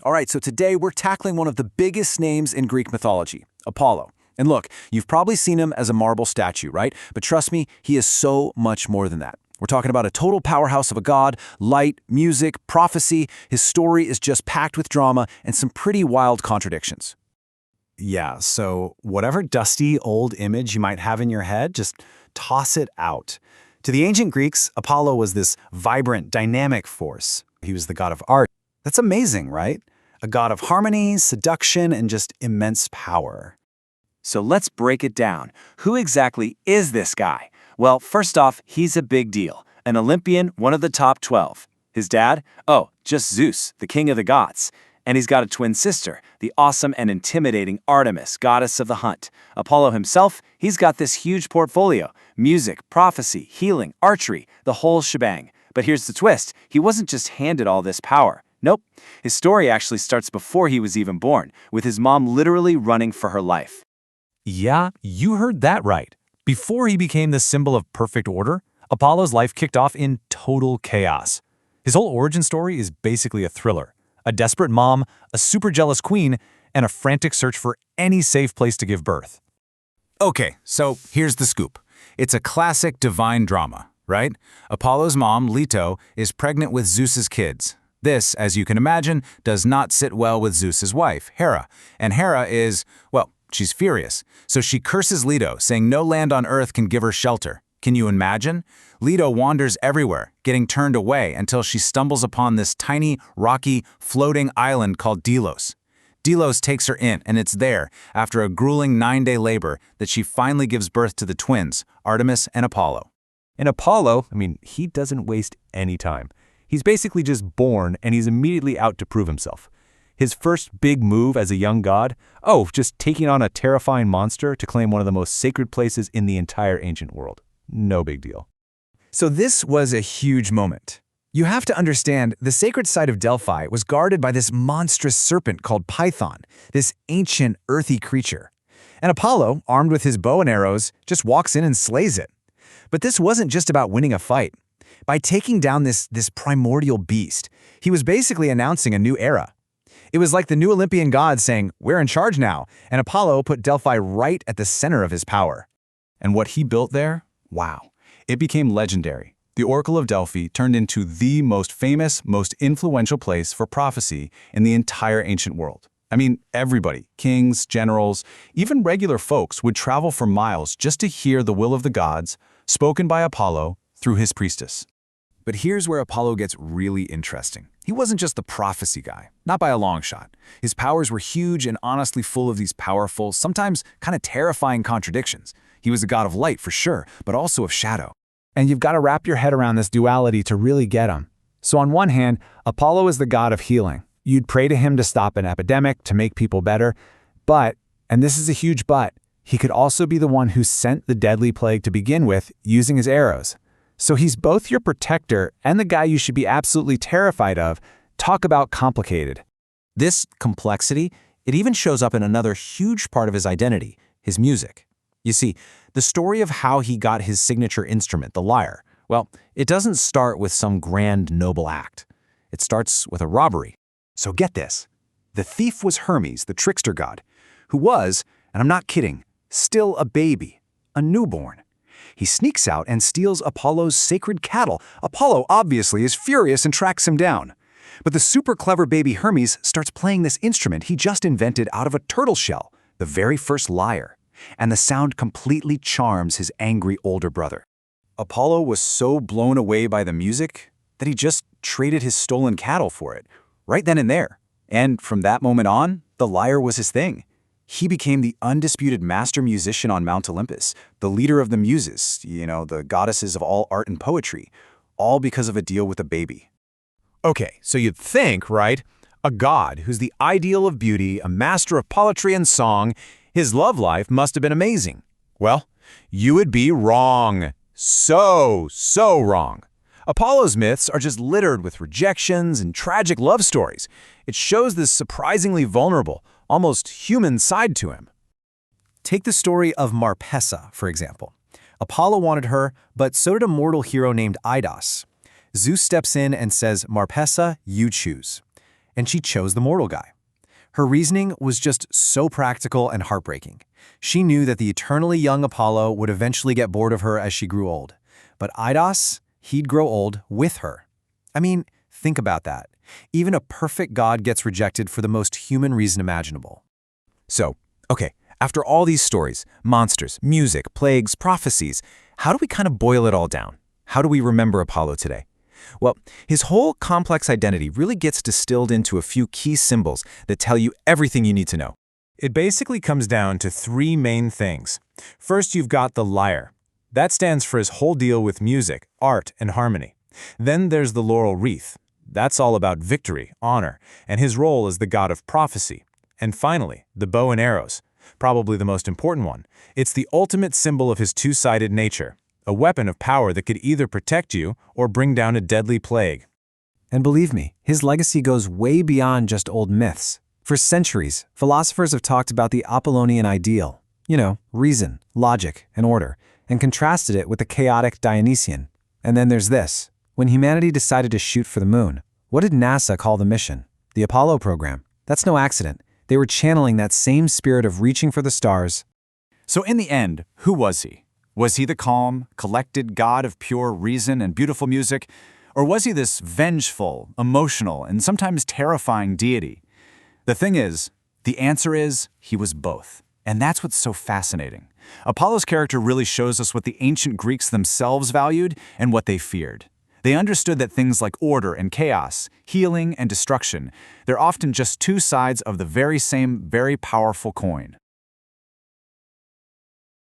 All right, so today we're tackling one of the biggest names in Greek mythology, Apollo. And look, you've probably seen him as a marble statue, right? But trust me, he is so much more than that. We're talking about a total powerhouse of a god, light, music, prophecy. His story is just packed with drama and some pretty wild contradictions. Yeah, so whatever dusty old image you might have in your head, just toss it out. To the ancient Greeks, Apollo was this vibrant, dynamic force. He was the god of art. That's amazing, right? A god of harmony, seduction, and just immense power. So let's break it down. Who exactly is this guy? Well, first off, he's a big deal. An Olympian, one of the top 12. His dad? Oh, just Zeus, the king of the gods. And he's got a twin sister, the awesome and intimidating Artemis, goddess of the hunt. Apollo himself, he's got this huge portfolio. Music, prophecy, healing, archery, the whole shebang. But here's the twist. He wasn't just handed all this power. Nope. His story actually starts before he was even born, with his mom literally running for her life. Yeah, you heard that right. Before he became the symbol of perfect order, Apollo's life kicked off in total chaos. His whole origin story is basically a thriller. A desperate mom, a super jealous queen, and a frantic search for any safe place to give birth. Okay, so here's the scoop. It's a classic divine drama, right? Apollo's mom, Leto, is pregnant with Zeus's kids. This, as you can imagine, does not sit well with Zeus's wife, Hera. And Hera is, well, she's furious. So she curses Leto, saying no land on earth can give her shelter. Can you imagine? Leto wanders everywhere, getting turned away until she stumbles upon this tiny, rocky, floating island called Delos. Delos takes her in, and it's there, after a grueling 9-day labor, that she finally gives birth to the twins, Artemis and Apollo. And Apollo, he doesn't waste any time. He's basically just born, and he's immediately out to prove himself. His first big move as a young god? Oh, just taking on a terrifying monster to claim one of the most sacred places in the entire ancient world. No big deal. So this was a huge moment. You have to understand, the sacred site of Delphi was guarded by this monstrous serpent called Python, this ancient earthy creature. And Apollo, armed with his bow and arrows, just walks in and slays it. But this wasn't just about winning a fight. By taking down this primordial beast, he was basically announcing a new era. It was like the new Olympian god saying, "We're in charge now," and Apollo put Delphi right at the center of his power. And what he built there? Wow. It became legendary. The Oracle of Delphi turned into the most famous, most influential place for prophecy in the entire ancient world. Everybody, kings, generals, even regular folks would travel for miles just to hear the will of the gods, spoken by Apollo through his priestess. But here's where Apollo gets really interesting. He wasn't just the prophecy guy, not by a long shot. His powers were huge and honestly full of these powerful, sometimes kind of terrifying contradictions. He was a god of light for sure, but also of shadow. And you've got to wrap your head around this duality to really get him. So on one hand, Apollo is the god of healing. You'd pray to him to stop an epidemic, to make people better. But, and this is a huge but, he could also be the one who sent the deadly plague to begin with using his arrows. So he's both your protector and the guy you should be absolutely terrified of. Talk about complicated. This complexity, it even shows up in another huge part of his identity, his music. You see, the story of how he got his signature instrument, the lyre, well, it doesn't start with some grand noble act. It starts with a robbery. So get this. The thief was Hermes, the trickster god, who was, and I'm not kidding, still a baby, a newborn. He sneaks out and steals Apollo's sacred cattle. Apollo obviously is furious and tracks him down. But the super clever baby Hermes starts playing this instrument he just invented out of a turtle shell, the very first lyre. And the sound completely charms his angry older brother. Apollo was so blown away by the music that he just traded his stolen cattle for it, right then and there. And from that moment on, the lyre was his thing. He became the undisputed master musician on Mount Olympus, the leader of the muses, the goddesses of all art and poetry, all because of a deal with a baby. Okay, so you'd think, right? A god who's the ideal of beauty, a master of poetry and song, his love life must have been amazing. Well, you would be wrong. So wrong. Apollo's myths are just littered with rejections and tragic love stories. It shows this surprisingly vulnerable, almost human side to him. Take the story of Marpessa, for example. Apollo wanted her, but so did a mortal hero named Idas. Zeus steps in and says, "Marpessa, you choose." and she chose the mortal guy. Her reasoning was just so practical and heartbreaking. She knew that the eternally young Apollo would eventually get bored of her as she grew old. But Idos, he'd grow old with her. I mean, think about that. Even a perfect god gets rejected for the most human reason imaginable. So, okay, after all these stories, monsters, music, plagues, prophecies, how do we kind of boil it all down? How do we remember Apollo today? Well, his whole complex identity really gets distilled into a few key symbols that tell you everything you need to know. It basically comes down to three main things. First, you've got the lyre. That stands for his whole deal with music, art, and harmony. Then there's the laurel wreath. That's all about victory, honor, and his role as the god of prophecy. And finally, the bow and arrows, probably the most important one. It's the ultimate symbol of his two-sided nature, a weapon of power that could either protect you or bring down a deadly plague. And believe me, his legacy goes way beyond just old myths. For centuries, philosophers have talked about the Apollonian ideal, reason, logic, and order, and contrasted it with the chaotic Dionysian. And then there's this. When humanity decided to shoot for the moon, what did NASA call the mission? The Apollo program. That's no accident. They were channeling that same spirit of reaching for the stars. So in the end, who was he? Was he the calm, collected god of pure reason and beautiful music? Or was he this vengeful, emotional, and sometimes terrifying deity? The thing is, the answer is, he was both. And that's what's so fascinating. Apollo's character really shows us what the ancient Greeks themselves valued and what they feared. They understood that things like order and chaos, healing and destruction, they're often just two sides of the very same, very powerful coin.